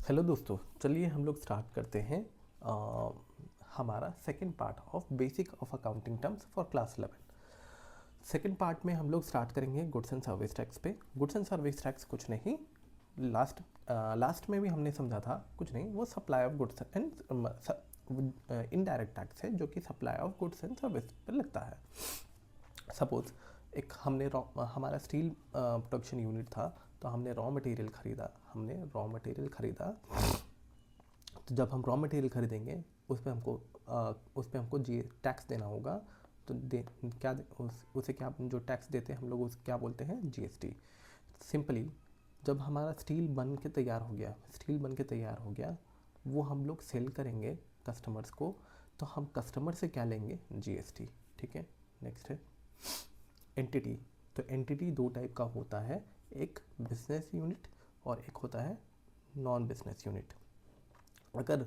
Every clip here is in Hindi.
हेलो दोस्तों, चलिए हम लोग स्टार्ट करते हैं हमारा second part of basic of accounting terms for class 11। Second part में हम लोग स्टार्ट करेंगे गुड्स एंड सर्विस टैक्स पे। गुड्स एंड सर्विस टैक्स कुछ नहीं, लास्ट में भी हमने समझा था, कुछ नहीं, वो supply of goods and indirect tax है जो कि supply of goods and service पर लगता है। सपोज एक हमारा स्टील प्रोडक्शन यूनिट था, तो हमने रॉ मटेरियल खरीदा। तो जब हम रॉ मटेरियल खरीदेंगे उस पर हमको जी टैक्स देना होगा। तो उसे क्या, जो टैक्स देते हैं हम लोग उसे क्या बोलते हैं, जीएसटी। सिंपली जब हमारा स्टील बन के तैयार हो गया, वो हम लोग सेल करेंगे कस्टमर्स को, तो हम कस्टमर से क्या लेंगे, जीएसटी। ठीक है, नेक्स्ट है एंटिटी। तो एंटिटी दो टाइप का होता है, एक बिजनेस यूनिट और एक होता है नॉन बिजनेस यूनिट। अगर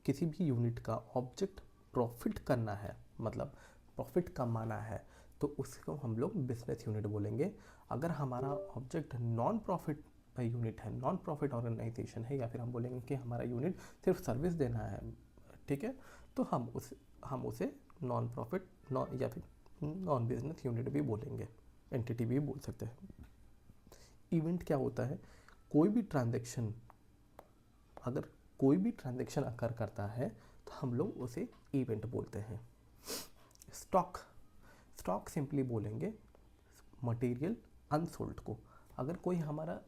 किसी भी यूनिट का ऑब्जेक्ट प्रॉफिट करना है, मतलब प्रॉफिट कमाना है, तो उसको हम लोग बिजनेस यूनिट बोलेंगे। अगर हमारा ऑब्जेक्ट नॉन प्रॉफिट यूनिट है, नॉन प्रॉफिट ऑर्गेनाइजेशन है, या फिर हम बोलेंगे कि हमारा यूनिट सिर्फ सर्विस देना है, ठीक है, तो हम उसे नॉन प्रॉफिट या फिर नॉन बिजनेस यूनिट भी बोलेंगे, एंटिटी भी बोल सकते हैं। इवेंट क्या होता है, अगर कोई भी ट्रांजैक्शन अकर करता है तो हम लोग उसे इवेंट बोलते हैं। स्टॉक सिंपली बोलेंगे मटेरियल अनसोल्ड को। अगर कोई हमारा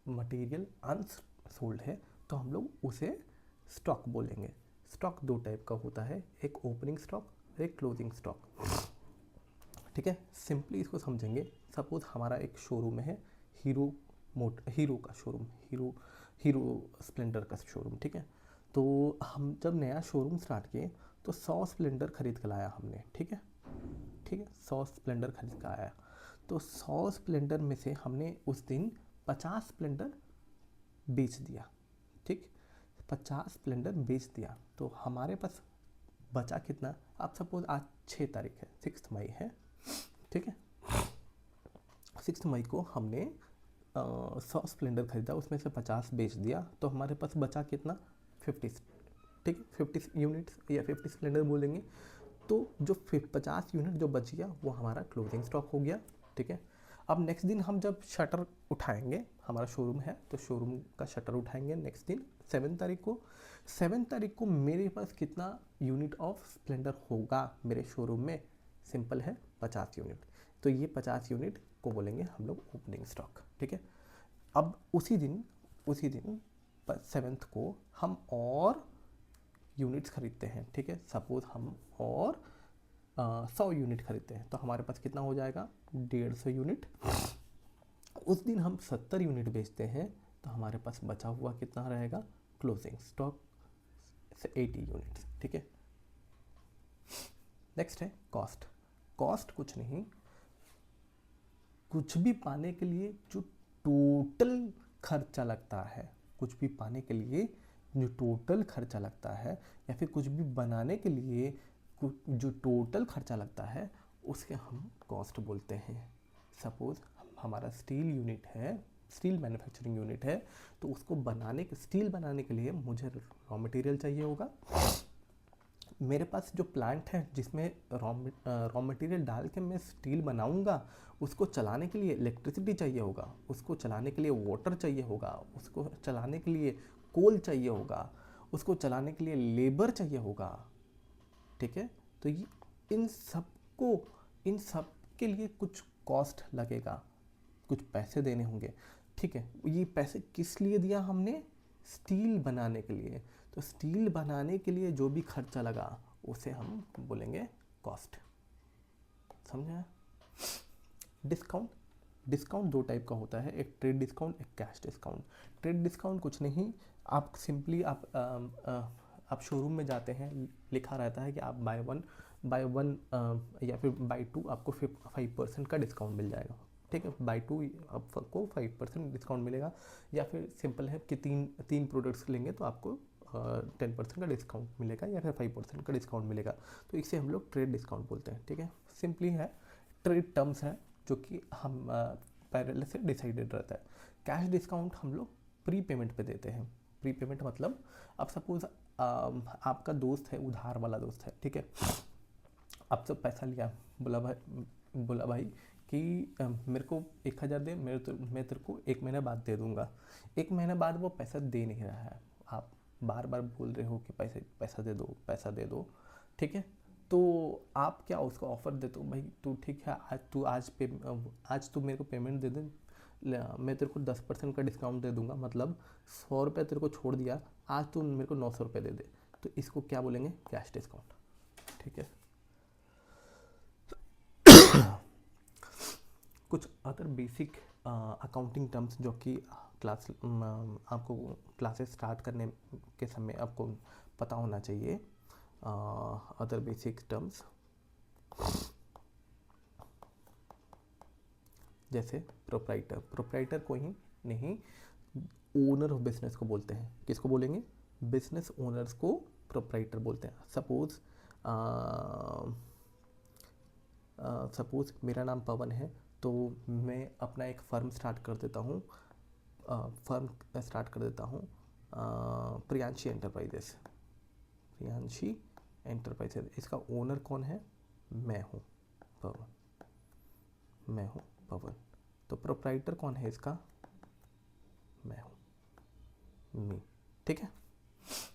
मटेरियल अनसोल्ड है तो हम लोग उसे स्टॉक बोलेंगे। स्टॉक दो टाइप का होता है, एक ओपनिंग स्टॉक और एक क्लोजिंग स्टॉक। ठीक है, सिंपली इसको समझेंगे। सपोज हमारा एक शोरूम है, हीरो का शोरूम, हीरो स्प्लेंडर का शोरूम। ठीक है, तो हम जब नया शोरूम स्टार्ट किए तो 100 स्प्लेंडर खरीद कर लाया हमने। ठीक है, 100 स्प्लेंडर खरीद कर आया, तो 100 स्प्लेंडर में से हमने उस दिन 50 स्प्लेंडर बेच दिया। ठीक, 50 स्प्लेंडर बेच दिया, तो हमारे पास बचा कितना। आप सपोज आज 6 तारीख है, 6 मई है। ठीक है, 6 मई को हमने 100 स्प्लेंडर खरीदा, उसमें से 50 बेच दिया, तो हमारे पास बचा कितना, 50। ठीक है, 50 यूनिट्स या 50 स्प्लेंडर बोलेंगे। तो जो 50 यूनिट जो बच गया वो हमारा क्लोजिंग स्टॉक हो गया। ठीक है, अब नेक्स्ट दिन हम जब शटर उठाएंगे, हमारा शोरूम है तो शोरूम का शटर उठाएंगे नेक्स्ट दिन 7 तारीख को मेरे पास कितना यूनिट ऑफ स्प्लेंडर होगा मेरे शोरूम में, सिंपल है 50 यूनिट। तो ये 50 यूनिट को बोलेंगे हम लोग ओपनिंग स्टॉक। ठीक है, अब उसी दिन 7th को हम और यूनिट्स खरीदते हैं। ठीक है, सपोज हम और 100 यूनिट खरीदते हैं, तो हमारे पास कितना हो जाएगा, 150 यूनिट। उस दिन हम 70 यूनिट बेचते हैं, तो हमारे पास बचा हुआ कितना रहेगा, क्लोजिंग स्टॉक से 80 यूनिट्स। ठीक है, नेक्स्ट है कॉस्ट। कॉस्ट कुछ नहीं, कुछ भी पाने के लिए जो टोटल खर्चा लगता है, या फिर कुछ भी बनाने के लिए जो टोटल खर्चा लगता है उसके हम कॉस्ट बोलते हैं। सपोज हमारा स्टील मैन्युफैक्चरिंग यूनिट है, तो उसको स्टील बनाने के लिए मुझे रॉ मटेरियल चाहिए होगा। मेरे पास जो प्लांट है जिसमें रॉ मटेरियल डाल के मैं स्टील बनाऊंगा, उसको चलाने के लिए इलेक्ट्रिसिटी चाहिए होगा, उसको चलाने के लिए वाटर चाहिए होगा, उसको चलाने के लिए कोल चाहिए होगा, उसको चलाने के लिए लेबर चाहिए होगा। ठीक है, तो इन सब के लिए कुछ कॉस्ट लगेगा, कुछ पैसे देने होंगे। ठीक है, ये पैसे किस लिए दिया हमने, स्टील बनाने के लिए। तो स्टील बनाने के लिए जो भी खर्चा लगा उसे हम बोलेंगे कॉस्ट। समझा। डिस्काउंट दो टाइप का होता है, एक ट्रेड डिस्काउंट, एक कैश डिस्काउंट। ट्रेड डिस्काउंट कुछ नहीं, आप सिंपली आप शोरूम में जाते हैं, लिखा रहता है कि आप बाय वन या फिर बाय 2 आपको 5% का डिस्काउंट मिल जाएगा। ठीक है, बाय 2 आपको 5% डिस्काउंट मिलेगा, या फिर सिंपल है कि तीन प्रोडक्ट्स लेंगे तो आपको 10% का डिस्काउंट मिलेगा या फिर 5% का डिस्काउंट मिलेगा। तो इसे हम लोग ट्रेड डिस्काउंट बोलते हैं। ठीक है, सिंपली है, ट्रेड टर्म्स हैं जो कि हम पहले से डिसाइडेड रहता है। कैश डिस्काउंट हम लोग प्री पेमेंट पे देते हैं। प्रीपेमेंट मतलब अब सपोज आपका दोस्त है, उधार वाला दोस्त है, ठीक है, आपसे पैसा लिया, बोला भाई कि मेरे को 1,000 दे, मैं तेरे को 1 महीने बाद दे दूंगा। 1 महीने बाद वो पैसा दे नहीं रहा है, आप बार बार बोल रहे हो कि पैसा दे दो, पैसा दे दो, ठीक है, तो आप क्या उसको ऑफर देते हो, भाई तू ठीक है, आज तू मेरे को पेमेंट दे दे, मैं तेरे को 10% का डिस्काउंट दे दूंगा, मतलब 100 रुपये तेरे को छोड़ दिया, आज तू मेरे को 900 रुपये दे दे, तो इसको क्या बोलेंगे, कैश डिस्काउंट, ठीक है। कुछ अदर बेसिक अकाउंटिंग टर्म्स जो कि आपको क्लासेस स्टार्ट करने के समय आपको पता होना चाहिए। अदर बेसिक टर्म्स जैसे प्रोप्राइटर को ही नहीं, ओनर ऑफ बिजनेस को बोलते हैं। किसको बोलेंगे, बिजनेस ओनर्स को प्रोप्राइटर बोलते हैं। सपोज मेरा नाम पवन है, तो मैं अपना एक फर्म स्टार्ट कर देता हूँ, प्रियांशी एंटरप्राइजेस। इसका ओनर कौन है, मैं हूँ पवन। तो प्रोप्राइटर कौन है इसका, मैं हूँ, मी, ठीक है।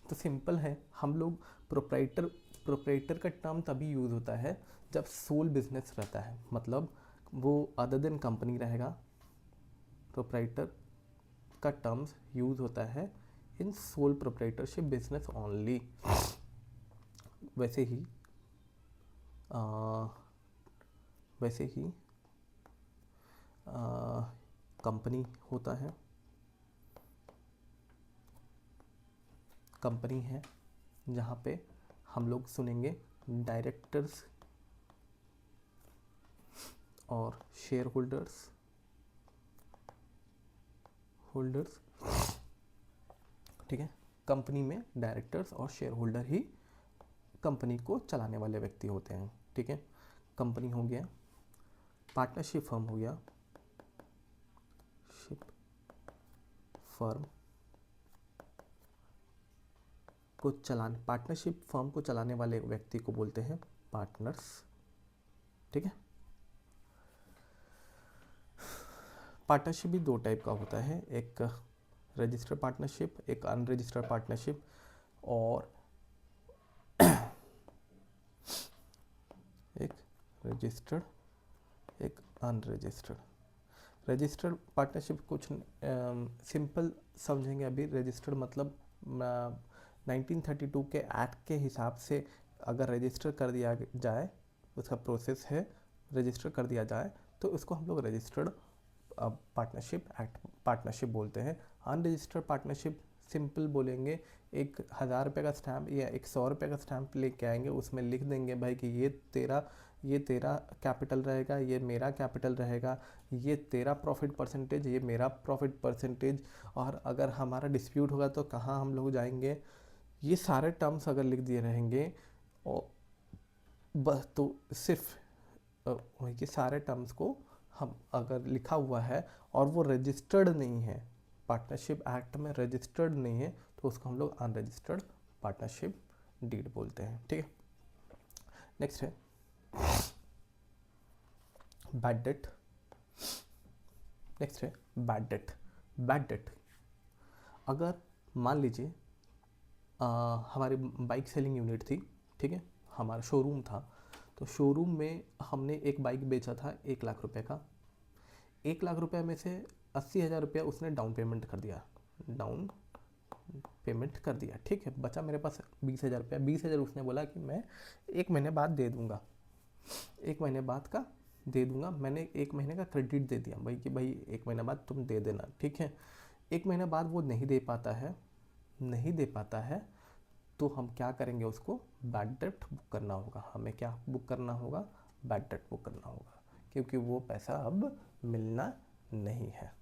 तो सिंपल है, हम लोग प्रोप्राइटर का टर्म तभी यूज़ होता है जब सोल बिजनेस रहता है, मतलब वो अदर देन कंपनी रहेगा। प्रोप्राइटर का टर्म्स यूज़ होता है इन सोल प्रोप्राइटरशिप बिजनेस ओनली। वैसे ही कंपनी होता है, कंपनी है जहाँ पे हम लोग सुनेंगे डायरेक्टर्स और शेयर होल्डर्स, ठीक है। कंपनी में डायरेक्टर्स और शेयर होल्डर ही कंपनी को चलाने वाले व्यक्ति होते हैं, ठीक है। कंपनी हो गया, पार्टनरशिप फर्म हो गया, पार्टनरशिप फर्म को चलाने वाले व्यक्ति को बोलते हैं पार्टनर्स, ठीक है। पार्टनरशिप भी 2 टाइप का होता है, एक रजिस्टर्ड पार्टनरशिप, एक अनरजिस्टर्ड पार्टनरशिप, और एक रजिस्टर्ड, एक अनरजिस्टर्ड। रजिस्टर्ड पार्टनरशिप कुछ सिंपल समझेंगे अभी। रजिस्टर्ड मतलब 1932 के एक्ट के हिसाब से अगर रजिस्टर कर दिया जाए, उसका प्रोसेस है रजिस्टर कर दिया जाए, तो उसको हम लोग रजिस्टर्ड पार्टनरशिप बोलते हैं। अनरजिस्टर्ड पार्टनरशिप सिंपल बोलेंगे, 1,000 रुपये का स्टैम्प या 100 रुपये का स्टैम्प लेके आएंगे, उसमें लिख देंगे भाई कि ये तेरा कैपिटल रहेगा, ये मेरा कैपिटल रहेगा, ये तेरा प्रॉफिट परसेंटेज, ये मेरा प्रॉफिट परसेंटेज, और अगर हमारा डिस्प्यूट होगा तो कहाँ हम लोग जाएंगे, ये सारे टर्म्स अगर लिख दिए रहेंगे, और बस तो सिर्फ ये सारे टर्म्स को हम अगर लिखा हुआ है और वो रजिस्टर्ड नहीं है, पार्टनरशिप एक्ट में रजिस्टर्ड नहीं है, तो उसको हम लोग अनरजिस्टर्ड पार्टनरशिप डीड बोलते हैं, ठीक है। नेक्स्ट है बैड डेट। बैड डेट अगर मान लीजिए हमारी बाइक सेलिंग यूनिट थी, ठीक है, हमारा शोरूम था, तो शोरूम में हमने एक बाइक बेचा था 1 लाख रुपए का। 1 लाख रुपए में से 80,000 रुपया उसने डाउन पेमेंट कर दिया, ठीक है। बचा मेरे पास 20,000 रुपया। 20,000 उसने बोला कि मैं 1 महीने बाद दे दूंगा, 1 महीने बाद का दे दूंगा। मैंने 1 महीने का क्रेडिट दे दिया भाई कि भाई 1 महीने बाद तुम दे देना, ठीक है। 1 महीने बाद वो नहीं दे पाता है, तो हम क्या करेंगे, उसको बैड डेट बुक करना होगा। हमें क्या बुक करना होगा, बैड डेट बुक करना होगा, क्योंकि वो पैसा अब मिलना नहीं है।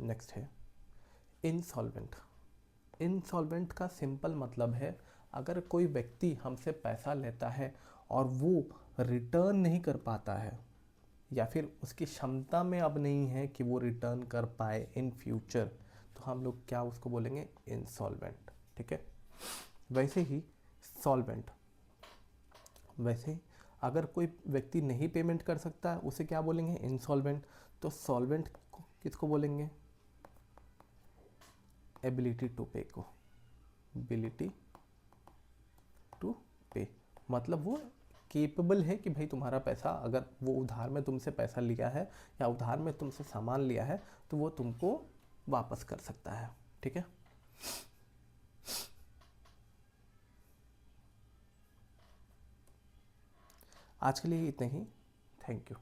नेक्स्ट है इंसॉल्वेंट का सिंपल मतलब है, अगर कोई व्यक्ति हमसे पैसा लेता है और वो रिटर्न नहीं कर पाता है, या फिर उसकी क्षमता में अब नहीं है कि वो रिटर्न कर पाए इन फ्यूचर, तो हम लोग क्या उसको बोलेंगे, इंसॉल्वेंट। ठीक है, वैसे ही सॉल्वेंट, वैसे ही अगर कोई व्यक्ति नहीं पेमेंट कर सकता है उसे क्या बोलेंगे, इंसॉल्वेंट। तो सॉल्वेंट किसको बोलेंगे, एबिलिटी टू पे को, एबिलिटी टू पे, मतलब वो केपेबल है कि भाई तुम्हारा पैसा, अगर वो उधार में तुमसे पैसा लिया है या उधार में तुमसे सामान लिया है तो वो तुमको वापस कर सकता है। ठीक है, आज के लिए इतना ही, थैंक यू।